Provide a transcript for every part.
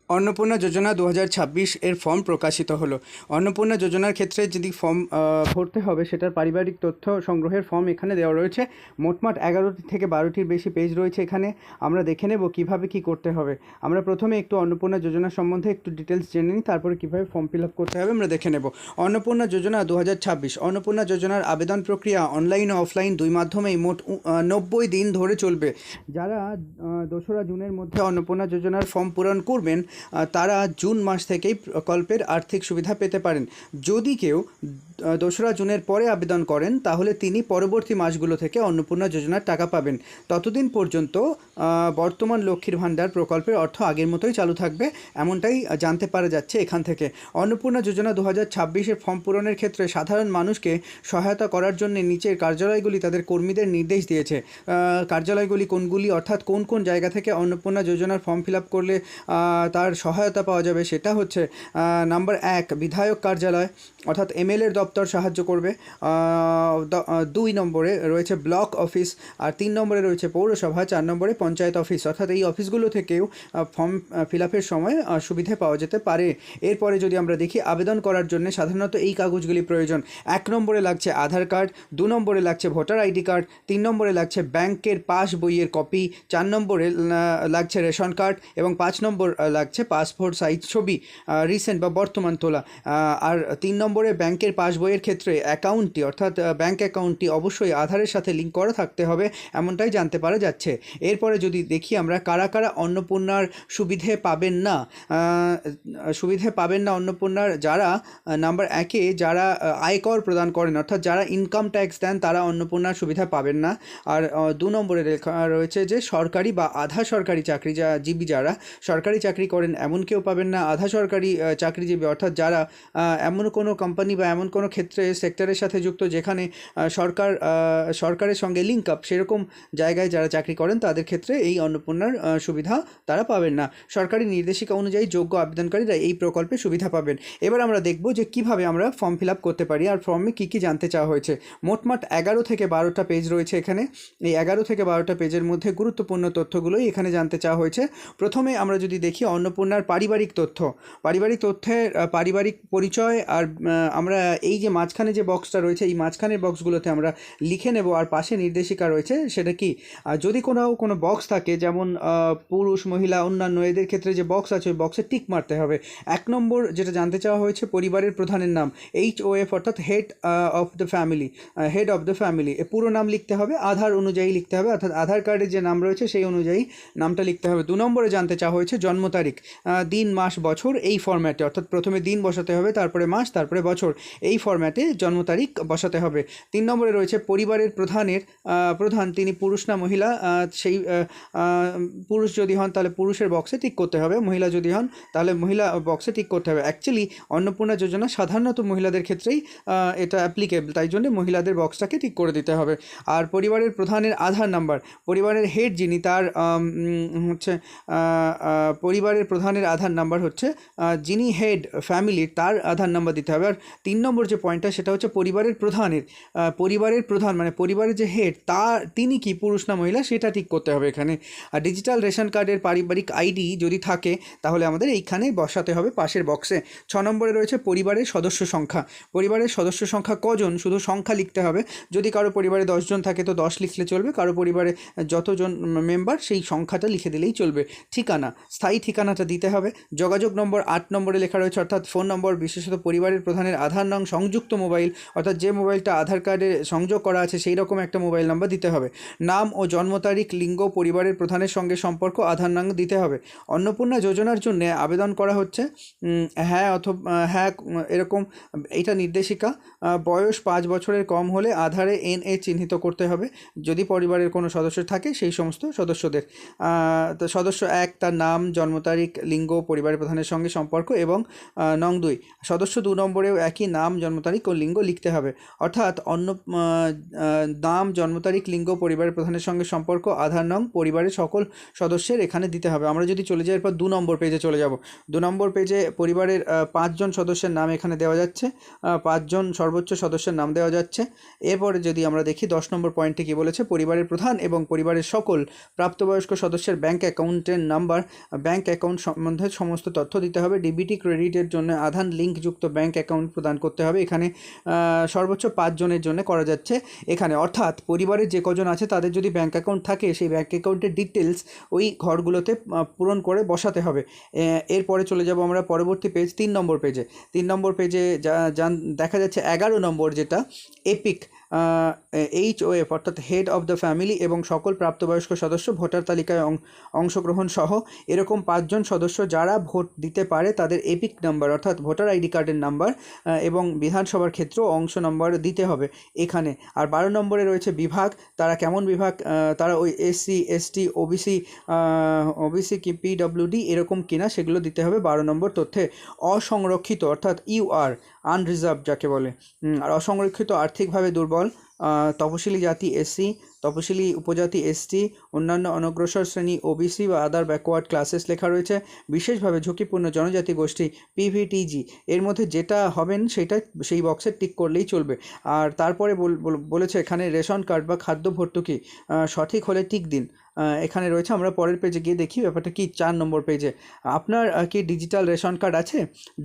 অন্নপূর্ণা যোজনা 2026 এর ফর্ম প্রকাশিত হলো। অন্নপূর্ণা যোজনার ক্ষেত্রে যদি ফর্ম ভরতে হবে, সেটার পারিবারিক তথ্য সংগ্রহের ফর্ম এখানে দেওয়া রয়েছে। মোটমাট 11টি থেকে 12টির বেশি পেজ রয়েছে এখানে। আমরা দেখে নেব কীভাবে কী করতে হবে। আমরা প্রথমে একটু অন্নপূর্ণা যোজনা সম্বন্ধে একটু ডিটেলস জেনে নিই, তারপরে কীভাবে ফর্ম ফিল আপ করতে হবে আমরা দেখে নেব। অন্নপূর্ণা যোজনা 2026। অন্নপূর্ণা যোজনার আবেদন প্রক্রিয়া অনলাইন ও অফলাইন দুই মাধ্যমেই মোট 90 দিন ধরে চলবে। যারা 2রা জুনের মধ্যে অন্নপূর্ণা যোজনার ফর্ম পূরণ করবেন, তারা জুন মাস থেকেই প্রকল্পের আর্থিক সুবিধা পেতে পারেন। যদি কেউ 2রা জুনের পরে আবেদন করেন, তাহলে তিনি পরবর্তী মাসগুলো থেকে অন্নপূর্ণা যোজনার টাকা পাবেন। ততদিন পর্যন্ত বর্তমান লক্ষ্মীর ভাণ্ডার প্রকল্পের অর্থ আগের মতোই চালু থাকবে, এমনটাই জানতে পারা যাচ্ছে এখান থেকে। অন্নপূর্ণা যোজনা 2026-এর ফর্ম পূরণের ক্ষেত্রে সাধারণ মানুষকে সহায়তা করার জন্য নিচের কার্যালয়গুলি তাদের কর্মীদের নির্দেশ দিয়েছে। কার্যালয়গুলি কোনগুলি, অর্থাৎ কোন কোন জায়গা থেকে অন্নপূর্ণা যোজনার ফর্ম ফিল আপ করলে তার সহায়তা পাওয়া যাবে, সেটা হচ্ছে নাম্বার 1 বিধায়ক কার্যালয়, অর্থাৎ এমএলএর দপ্তর সাহায্য করবে। 2 নম্বরে রয়েছে ব্লক অফিস, আর 3 নম্বরে রয়েছে পৌরসভা, 4 নম্বরে পঞ্চায়েত অফিস। অর্থাৎ এই অফিসগুলো থেকেও ফর্ম ফিল আপের সময় সুবিধা পাওয়া যেতে পারে। এরপরে যদি আমরা দেখি, আবেদন করার জন্য সাধারণত এই কাগজগুলি প্রয়োজন। 1 নম্বরে লাগছে আধার কার্ড, 2 নম্বরে লাগছে ভোটার আইডি কার্ড, 3 নম্বরে লাগছে ব্যাংকের পাস বইয়ের কপি, 4 নম্বরে লাগছে রেশন কার্ড এবং 5 নম্বর লাগছে পাসপোর্ট সাইজ ছবি, রিসেন্ট বা বর্তমান তোলা। আর 3 নম্বরে ব্যাংকের পাসবইয়ের ক্ষেত্রে অ্যাকাউন্টটি, অর্থাৎ ব্যাংক অ্যাকাউন্টটি অবশ্যই আধারের সাথে লিঙ্ক করা থাকতে হবে, এমনটাই জানতে পারা যাচ্ছে। এরপরে যদি দেখি আমরা কারা কারা অন্নপূর্ণার সুবিধে পাবেন না। অন্নপূর্ণার যারা নাম্বার 1-এ যারা আয়কর প্রদান করেন, অর্থাৎ যারা ইনকাম ট্যাক্স দেন, তারা অন্নপূর্ণার সুবিধা পাবেন না। আর 2 নম্বরে লেখা রয়েছে যে সরকারি বা আধা সরকারি চাকরিজীবী, যারা সরকারি চাকরি করেন এমন কেউ পাবেন না। আধা সরকারি চাকরিজীবী, অর্থাৎ যারা এমন কোনো কোম্পানি বা এমন কোনো ক্ষেত্রে সেক্টরের সাথে যুক্ত যেখানে সরকারের সঙ্গে লিঙ্ক আপ, সেরকম জায়গায় যারা চাকরি করেন, তাদের ক্ষেত্রে এই অন্নপূর্ণার সুবিধা তারা পাবেন না। সরকারি নির্দেশিকা অনুযায়ী যোগ্য আবেদনকারীরা এই প্রকল্পে সুবিধা পাবেন। এবার আমরা দেখব যে কিভাবে আমরা ফর্ম ফিল আপ করতে পারি আর ফর্মে কী কী জানতে চাওয়া হয়েছে। মোটমাট 11 থেকে 12টা পেজ রয়েছে এখানে। এই 11 থেকে 12টা পেজের মধ্যে গুরুত্বপূর্ণ তথ্যগুলোই এখানে জানতে চাওয়া হয়েছে। প্রথমে আমরা যদি দেখি অন্নপূর্ণার পারিবারিক তথ্যের পারিবারিক পরিচয়। আর আমরা এই যে মাঝখানে যে বক্সটা রয়েছে, এই মাঝখানের বক্সগুলোতে আমরা লিখে নেব। আর পাশে নির্দেশিকা রয়েছে, সেটা কি, যদি কোনো বক্স থাকে, যেমন পুরুষ, মহিলা, অন্যান্য এদের ক্ষেত্রে যে বক্স আছে, ওই বক্সে টিক মারতে হবে। 1 নম্বর যেটা জানতে চাওয়া হয়েছে, পরিবারের প্রধানের নাম, HOF, অর্থাৎ হেড অফ দ্য ফ্যামিলি। পুরো নাম লিখতে হবে, আধার অনুযায়ী লিখতে হবে, অর্থাৎ আধার কার্ডের যে নাম রয়েছে সেই অনুযায়ী নামটা লিখতে হবে। 2 নম্বরে জানতে চাওয়া হয়েছে জন্ম তারিখ, দিন, মাস, বছর, এই ফরম্যাটে, অর্থাৎ প্রথমে দিন বসাতে হবে, তারপরে মাস, তারপরে বছর, এই ফরম্যাটে জন্ম তারিখ বসাতে হবে। 3 নম্বরে রয়েছে পরিবারের প্রধান তিনি পুরুষ না মহিলা, সেই পুরুষ যদি হন তাহলে পুরুষের বক্সে টিক করতে হবে, মহিলা যদি হন তাহলে মহিলা বক্সে টিক করতে হবে। অ্যাকচুয়ালি অন্নপূর্ণা যোজনা সাধারণত মহিলাদের ক্ষেত্রেই এটা অ্যাপ্লিকেবল, তাই জন্য মহিলাদের বক্সটাকে টিক করে দিতে হবে। আর পরিবারের প্রধানের আধার নাম্বার, পরিবারের হেড যিনি, তার পরিবারের প্রধানের আধার নাম্বার হচ্ছে যিনি হেড ফ্যামিলির, তার আধার নাম্বার দিতে হবে। আর 3 নম্বর যে পয়েন্টটা, সেটা হচ্ছে পরিবারের প্রধান মানে পরিবারের যে হেড, তিনি কি পুরুষ না মহিলা, সেটা ঠিক করতে হবে এখানে। আর ডিজিটাল রেশন কার্ডের পারিবারিক আইডি যদি থাকে, তাহলে আমাদের এইখানে বসাতে হবে পাশের বক্সে। 6 নম্বরে রয়েছে পরিবারের সদস্য সংখ্যা কজন, শুধু সংখ্যা লিখতে হবে। যদি কারো পরিবারে 10 জন থাকে তো 10 লিখলে চলবে, কারো পরিবারে যতজন মেম্বার সেই সংখ্যাটা লিখে দিলেই চলবে। ঠিকানা, স্থায়ী ঠিকানাটা দিতে হবে। যোগাযোগ নম্বর 8 নম্বরে লেখা রয়েছে, অর্থাৎ ফোন নম্বর, বিশেষত পরিবারের প্রধানের আধার নং, সংযুক্ত মোবাইল, অর্থাৎ যে মোবাইলটা আধার কার্ডে সংযোগ করা আছে সেই রকম একটা মোবাইল নাম্বার দিতে হবে। নাম ও জন্ম তারিখ, লিঙ্গ, পরিবারের প্রধানের সঙ্গে সম্পর্ক, আধার নং দিতে হবে। অন্নপূর্ণা যোজনার জন্য আবেদন করা হচ্ছে হ্যাঁ অথবা হ্যাঁ, এরকম এটা নির্দেশিকা। বয়স 5 বছরের কম হলে আধারে NA চিহ্নিত করতে হবে, যদি পরিবারের কোনো সদস্য থাকে সেই সমস্ত সদস্যদের। তো সদস্য 1 তার নাম, জন্ম তারিখ, লিঙ্গ, পরিবারের প্রধানের সঙ্গে সম্পর্ক এবং নং 2 সদস্য 2 নম্বরেও একই নাম, জন্ম জন্ম তারিখ ও লিঙ্গ লিখতে হবে। অর্থাৎ নাম, জন্ম তারিখ, লিঙ্গ, পরিবারের প্রধানের সঙ্গে সম্পর্ক, আধার নং, পরিবারের সকল সদস্যের এখানে দিতে হবে। আমরা যদি চলে যাই এরপর 2 নম্বর পেজে চলে যাব। 2 নম্বর পেজে পরিবারের 5 জন সদস্যের নাম এখানে দেওয়া যাচ্ছে, 5 জন সর্বোচ্চ সদস্যের নাম দেওয়া যাচ্ছে। এরপরে যদি আমরা দেখি 10 নম্বর পয়েন্টে কী বলেছে, পরিবারের প্রধান এবং পরিবারের সকল প্রাপ্তবয়স্ক সদস্যের ব্যাংক অ্যাকাউন্টের নাম্বার, ব্যাংক অ্যাকাউন্ট সম্বন্ধে সমস্ত তথ্য দিতে হবে। ডিবিটি ক্রেডিটের জন্য আধার লিঙ্কযুক্ত ব্যাংক অ্যাকাউন্ট প্রদান করতে হবে। এখানে সর্বোচ্চ 5 জনের জন্য করা যাচ্ছে এখানে। অর্থাৎ পরিবারের যে কজন আছে তাদের যদি ব্যাংক অ্যাকাউন্ট থাকে সেই ব্যাংক অ্যাকাউন্টের ডিটেলস ওই ঘরগুলোতে পূরণ করে বসাতে হবে। এরপরে চলে যাব আমরা পরবর্তী পেজ 3 নম্বর পেজে। 3 নম্বর পেজে দেখা যাচ্ছে 11 নম্বর যেটা এপিক HOF অর্থাৎ হেড অফ দ্য ফ্যামিলি এবং সকল প্রাপ্তবয়স্ক সদস্য ভোটার তালিকায় অংশগ্রহণ সহ এরকম 5 জন সদস্য যারা ভোট দিতে পারে তাদের এপিক নাম্বার অর্থাৎ ভোটার আইডি কার্ডের নাম্বার এবং বিধানসভার ক্ষেত্রেও অংশ নাম্বার দিতে হবে এখানে। আর 12 নম্বরে রয়েছে বিভাগ, তারা কেমন বিভাগ, তারা ওই SC ST OBC কি PWD এরকম কিনা সেগুলো দিতে হবে 12 নম্বর তথ্যে। অসংরক্ষিত অর্থাৎ UR আনরিজার্ভ যাকে বলে, আর অসংরক্ষিত আর্থিকভাবে দুর্বল, তপশিলি জাতি SC, তপশিলি উপজাতি ST, অন্যান্য অনগ্রসর শ্রেণী OBC বা আদার ব্যাকওয়ার্ড ক্লাসেস লেখা রয়েছে। বিশেষভাবে ঝুঁকিপূর্ণ জনজাতি গোষ্ঠী PVTG, এর মধ্যে যেটা হবেন সেটা সেই বক্সে টিক করলেই চলবে। আর তারপরে বলেছে এখানে রেশন কার্ড বা খাদ্য ভর্তুকি সঠিক হলে টিক দিন এখানে রয়েছে। আমরা পরের পেজে গিয়ে দেখি ব্যাপারটা কি। 4 নম্বর পেজে আপনার কি ডিজিটাল রেশন কার্ড আছে?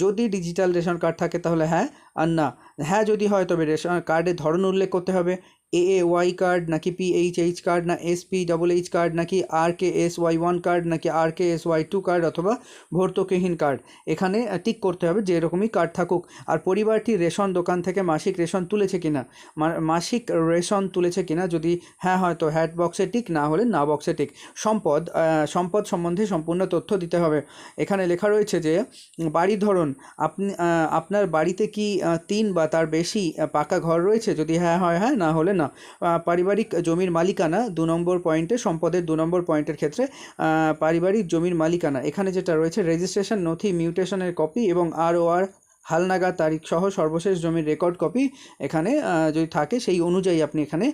যদি ডিজিটাল রেশন কার্ড থাকে তাহলে হ্যাঁ, আর না হ্যাঁ যদি হয় তবে রেশন কার্ডের ধরন উল্লেখ করতে হবে। AAY কার্ড নাকি PHH কার্ড, না SPHH কার্ড, নাকি RKSY1 কার্ড, নাকি RKSY2 কার্ড অথবা ভর্তুকিহীন কার্ড, এখানে টিক করতে হবে যে এরকমই কার্ড থাকুক। আর পরিবারটি রেশন দোকান থেকে মাসিক রেশন তুলেছে কিনা, মাসিক রেশন তুলেছে কিনা, যদি হ্যাঁ হয় তো হ্যাট বক্সে টিক, না হলে না বক্সে টিক। সম্পদ সম্বন্ধে সম্পূর্ণ তথ্য দিতে হবে। এখানে লেখা রয়েছে যে বাড়ির ধরন, আপনার বাড়িতে কি 3 বা তার বেশি পাকা ঘর রয়েছে, যদি হ্যাঁ হয় হ্যাঁ, না হলে না। পারিবারিক জমির মালিকানা 2 নম্বর পয়েন্টে, সম্পদের 2 নম্বর পয়েন্টের ক্ষেত্রে পারিবারিক জমির মালিকানা এখানে যেটা রয়েছে রেজিস্ট্রেশন নথি, মিউটেশনের কপি এবং ROR হালনাগাদ তারিখ সহ সর্বশেষ জমির রেকর্ড কপি এখানে যদি থাকে সেই অনুযায়ী আপনি এখানে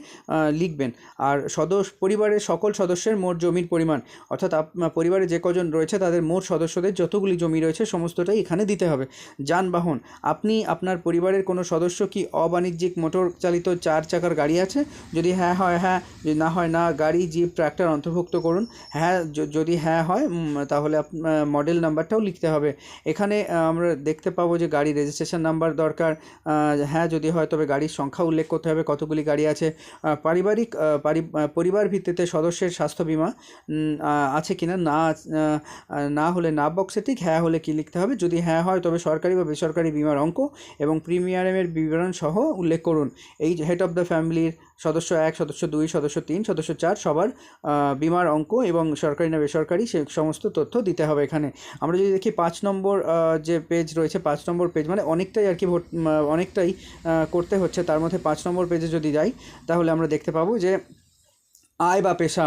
লিখবেন। আর পরিবারের সকল সদস্যের মোট জমির পরিমাণ, অর্থাৎ পরিবারে যে কজন রয়েছে তাদের মোট সদস্যদের যতগুলি জমি রয়েছে সমস্তটাই এখানে দিতে হবে। যানবাহন, আপনি আপনার পরিবারের কোনো সদস্য কি অবাণিজ্যিক মোটর চালিত 4 চাকার গাড়ি আছে, যদি হ্যাঁ হয় হ্যাঁ, যদি না হয় না। গাড়ি, জিপ, ট্র্যাক্টর অন্তর্ভুক্ত করুন। হ্যাঁ যদি হ্যাঁ হয় তাহলে মডেল নাম্বারটাও লিখতে হবে। এখানে আমরা দেখতে পাবো যে গাড়ি রেজিস্ট্রেশন নাম্বার দরকার। হ্যাঁ যদি হয় তবে গাড়ির সংখ্যা উল্লেখ করতে হবে কতগুলি গাড়ি আছে। পরিবার ভিত্তিতে সদস্যের স্বাস্থ্য বীমা আছে কিনা, না হলে না বক্সে ঠিক, হ্যাঁ হলে কি লিখতে হবে, যদি হ্যাঁ হয় তবে সরকারি বা বেসরকারি বীমার অঙ্ক এবং প্রিমিয়ামের বিবরণ সহ উল্লেখ করুন। এই হেড অফ দ্য ফ্যামিলির সদস্য 1, সদস্য 2, সদস্য 3, সদস্য 4 সবার বীমার অঙ্ক এবং সরকারি না বেসরকারি সে সমস্ত তথ্য দিতে হবে এখানে। আমরা যদি দেখি 5 নম্বর যে পেজ রয়েছে, 5 নম্বর পেজ মানে অনেকটাই আর কি অনেকটাই করতে হচ্ছে। তার মধ্যে 5 নম্বর পেজে যদি যাই তাহলে আমরা দেখতে পাবো যে আয় বা পেশা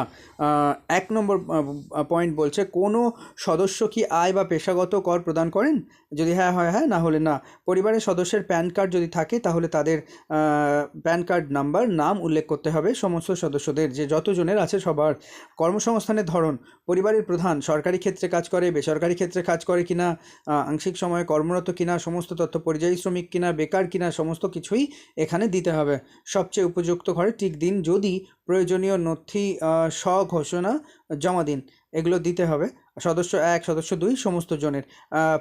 1 নম্বর পয়েন্ট বলছে কোনো সদস্য কি আয় বা পেশাগত কর প্রদান করেন, যদি হ্যাঁ হয় হ্যাঁ, না হলে না। পরিবারের সদস্যের প্যান কার্ড যদি থাকে তাহলে তাদের প্যান কার্ড নাম্বার, নাম উল্লেখ করতে হবে সমস্ত সদস্যদের, যে যতজনের আছে সবার। কর্মসংস্থানের ধরন, পরিবারের প্রধান সরকারি ক্ষেত্রে কাজ করে, বেসরকারি ক্ষেত্রে কাজ করে কিনা, আংশিক সময়ে কর্মরত কিনা, সমস্ত তথ্য, পরিযায়ী শ্রমিক কিনা, বেকার কিনা, সমস্ত কিছুই এখানে দিতে হবে। সবচেয়ে উপযুক্ত ঘরে টিক দিন, যদি প্রয়োজনীয় নথি স্বঘোষণা জমা দিন, এগুলো দিতে হবে। সদস্য 1, সদস্য 2 সমস্ত জনের।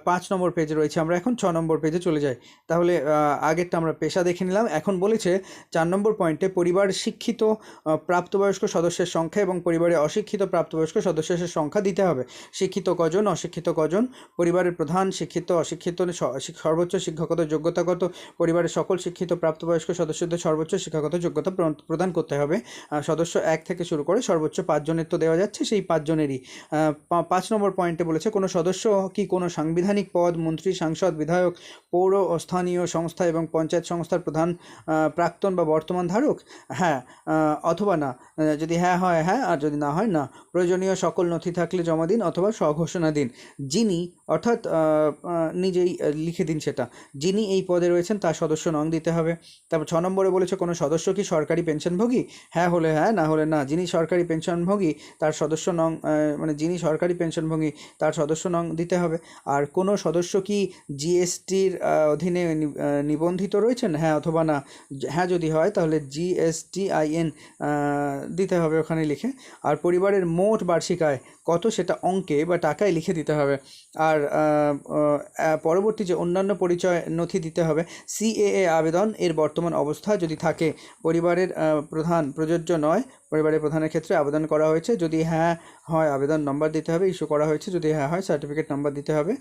5 নম্বর পেজে রয়েছে, আমরা এখন 6 নম্বর পেজে চলে যাই। তাহলে আগেরটা আমরা পেশা দেখে নিলাম। এখন বলেছে 4 নম্বর পয়েন্টে পরিবার শিক্ষিত প্রাপ্তবয়স্ক সদস্যের সংখ্যা এবং পরিবারে অশিক্ষিত প্রাপ্তবয়স্ক সদস্যের সংখ্যা দিতে হবে। শিক্ষিত কজন, অশিক্ষিত কজন, পরিবারের প্রধান, শিক্ষিত অশিক্ষিত, সর্বোচ্চ শিক্ষাগত যোগ্যতা কত, পরিবারের সকল শিক্ষিত প্রাপ্তবয়স্ক সদস্যদের সর্বোচ্চ শিক্ষাগত যোগ্যতা প্রদান করতে হবে। সদস্য 1 থেকে শুরু করে সর্বোচ্চ 5 জনের তো দেওয়া যাচ্ছে, সেই 5 জনেরই। 5 5 নম্বর পয়েন্টে বলেছে কোনো সদস্য কি কোনো সাংবিধানিক পদ, মন্ত্রী, সাংসদ, বিধায়ক, পৌর ও স্থানীয় সংস্থা এবং পঞ্চায়েত সংস্থার প্রধান, প্রাক্তন বা বর্তমান ধারক? হ্যাঁ অথবা না। যদি হ্যাঁ হয় হ্যাঁ, আর যদি না হয় না। প্রয়োজনীয় সকল নথি থাকলে জমা দিন অথবা স্বঘোষণা দিন। যিনি, অর্থাৎ নিজেই লিখে দিন সেটা, যিনি এই পদে রয়েছেন তার সদস্য নং দিতে হবে। তারপর 6 নম্বরে বলেছে কোনো সদস্য কি সরকারি পেনশনভোগী? হ্যাঁ হলে হ্যাঁ, না হলে না। যিনি সরকারি পেনশনভোগী তার সদস্য নং, মানে যিনি সরকারি পেনশনভোগী তার সদস্য নং দিতে হবে। আর কোনো সদস্য কি জিএসটির অধীনে নিবন্ধিত রয়েছেন? হ্যাঁ অথবা না। হ্যাঁ যদি হয় তাহলে GSTIN দিতে হবে ওখানে লিখে। আর পরিবারের মোট বার্ষিক আয় কত সেটা অঙ্কে বা টাকায় লিখে দিতে হবে। আর পরবর্তী যে অন্যান্য পরিচয় নথি দিতে হবে। CAA আবেদন এর বর্তমান অবস্থা যদি থাকে, পরিবারের প্রধান প্রযোজ্য নয়, পরিবারের প্রধানের ক্ষেত্রে আবেদন করা হয়েছে, যদি হ্যাঁ হয় আবেদন নম্বর দিতে হবে, ইস্যু করা হয়েছে, যদি হ্যাঁ হয় সার্টিফিকেট নাম্বার দিতে হবে।